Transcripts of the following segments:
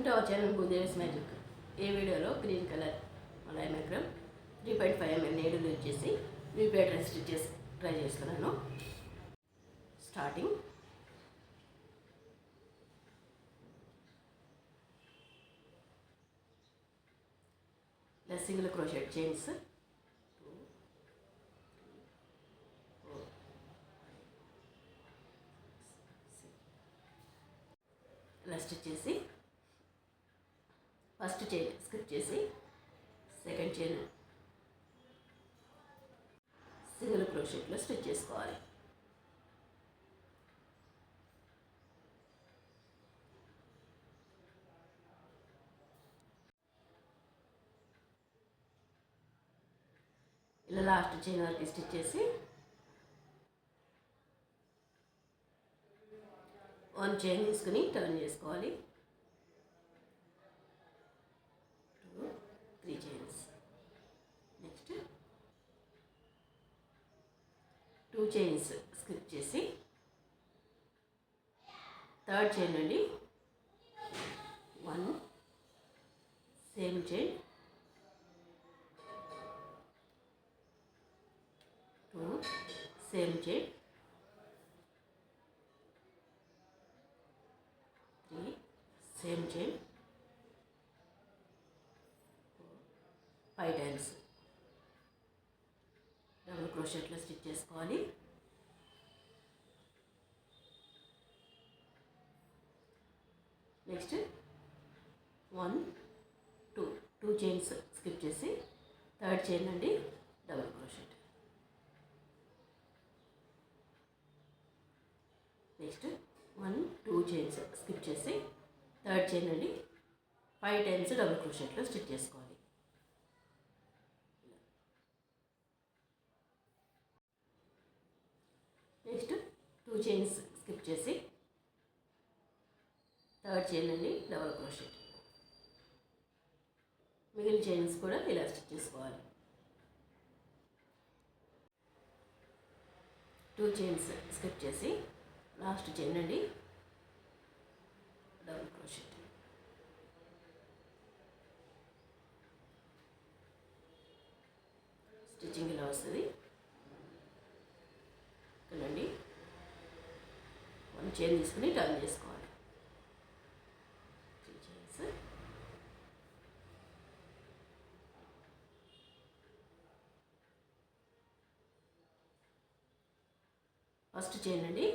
Welcome to our channel Bhudevi's magic. ఈ వీడియోలో green colour మలై మైక్రమ్ 3.5 ml నీడలు యూజ్ చేసి రీపేటర్ స్టిచ్ చేసి ట్రై చేస్తున్నాను. స్టార్టింగ్ సింగిల్ క్రోషెట్ చైన్స్ ఇలా స్టిచ్ చేసి ఫస్ట్ చైన్ స్కిప్ చేసి సెకండ్ చైన్ సింగిల్ క్రోషెట్లో స్టిచ్ చేసుకోవాలి. ఇలా లాస్ట్ చైన్ వరకు స్టిచ్ చేసి వన్ చైన్ తీసుకుని టర్న్ చేసుకోవాలి. 2 3 చైన్స్. నెక్స్ట్ 2 చైన్స్ స్కిప్ చేసి థర్డ్ చైన్ నుండి 1 same chain 2 same chain 3 same chain 5 times double క్రోషెట్లో stitch చేసుకోవాలి. నెక్స్ట్ 1 2 చైన్స్ స్కిప్ చేసి థర్డ్ చైన్ నుండి double crochet. Next 1 2 chains skip చేసి థర్డ్ చైన్ నుండి 5 టైమ్స్ డబుల్ క్రోషెట్లో స్టిచ్ చేసుకోవాలి. Next 2 chains skip చేసి third chain నుండి double crochet. మిగిలిన chains కూడా ఇలా స్టిచ్ చేసుకోవాలి. 2 చైన్స్ స్కిప్ చేసి లాస్ట్ చైన్ నుండి డబుల్ క్రోషెట్. స్టిచ్చింగ్ ఇలా వస్తుంది. ఇక్కడ నుండి 1 చైన్ తీసుకుని టర్న్ చేసుకోవాలి. 3 చైన్స్. ఫస్ట్ చైన్ నుండి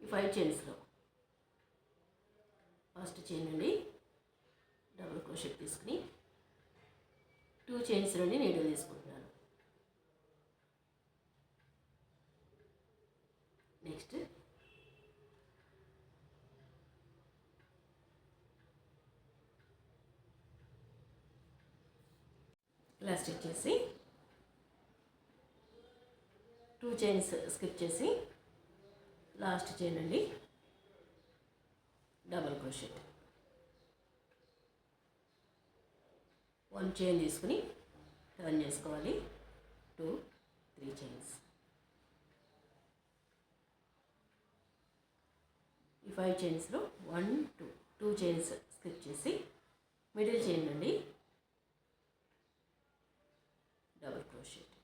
ఈ 5 చైన్స్లో ఫస్ట్ చైన్ నుండి డబుల్ క్రోషెట్ తీసుకుని 2 చైన్స్ నుండి నీడిల్ తీసుకుంటున్నాను. నెక్స్ట్ ఇలా స్టిచ్ చేసి 2 చైన్స్ స్కిప్ చేసి లాస్ట్ చైన్ నుండి డబుల్ క్రోషెట్. 1 చైన్ తీసుకుని టర్న్ చేసుకోవాలి. 2 3 చైన్స్. ఈ 5 చైన్స్లో 1 2 చైన్స్ స్కిప్ చేసి మిడిల్ చైన్ నుండి double crochet.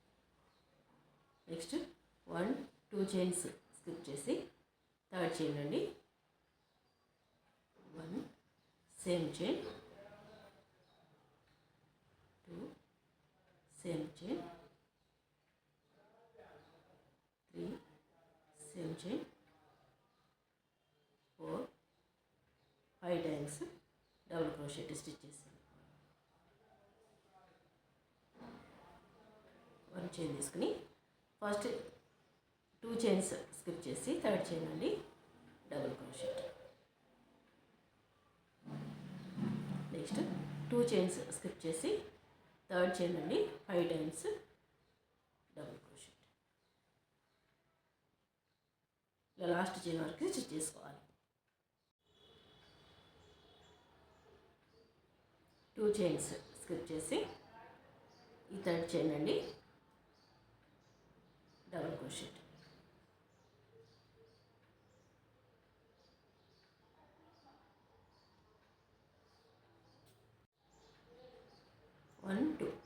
Next 1 2 chains skip చేసి థర్డ్ చైన్ నుండి 1 same chain 2 same chain 3 same chain 4 5 times double crochet stitch చేసాను. 1 చైన్ తీసుకుని ఫస్ట్ 2 చైన్స్ స్కిప్ చేసి థర్డ్ చైన్ నుండి double crochet. Next 2 chains skip చేసి third chain నుండి 5 times double crochet. ఇలా last chain వరకు స్టిచ్ చేసుకోవాలి. 2 చైన్స్ స్కిప్ చేసి ఈ థర్డ్ చైన్ నుండి డబుల్ క్రోషెట్.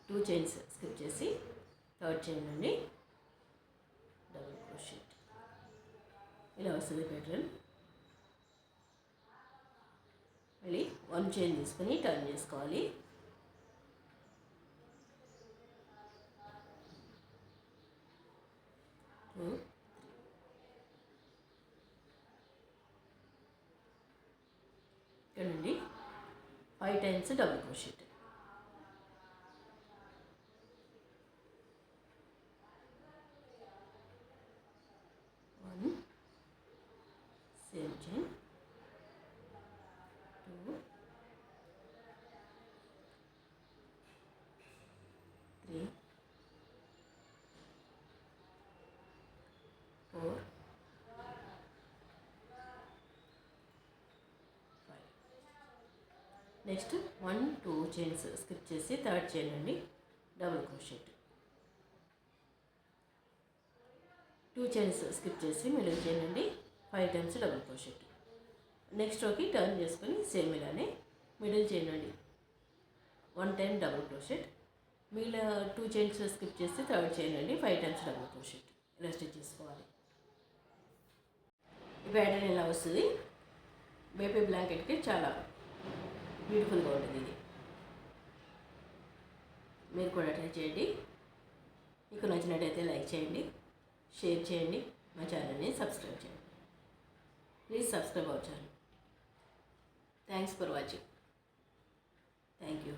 2 చైన్స్ స్కిప్ చేసి థర్డ్ చైన్ నుండి డబుల్ క్రోషెట్. ఇలా వస్తుంది ప్యాటర్న్. మళ్ళీ 1 చైన్ తీసుకొని టర్న్ చేసుకోవాలి. ఇక్కడ నుండి 5 times double crochet. 1 same chain, 2 3 4 next 1 2 chains skip చేసి థర్డ్ చైన్ అండి డబుల్ క్రోషెట్. 2 చైన్స్ స్కిప్ చేసి మిడిల్ చైన్ అండి 5 టైమ్స్ డబుల్ క్రోషెట్. నెక్స్ట్ రోకి టర్న్ చేసుకొని సేమ్ ఇలానే మిడిల్ చైన్ అండి 1 టైం డబుల్ క్రోషెట్. మిగిలిన 2 చైన్స్ స్కిప్ చేసి థర్డ్ చైన్ అండి 5 టైమ్స్ డబుల్ క్రోషెట్. ఇలా స్టిచ్ చేసుకోవాలి. ఈ ప్యాటర్న్ ఇలా వస్తుంది. బేబీ బ్లాంకెట్కి చాలా బ్యూటిఫుల్గా ఉంటుంది ఇది. మీరు కూడా ట్రై చేయండి. మీకు నచ్చినట్టయితే లైక్ చేయండి, షేర్ చేయండి, మా ఛానల్ని సబ్స్క్రైబ్ చేయండి. Please subscribe our channel. Thanks for watching. Thank you.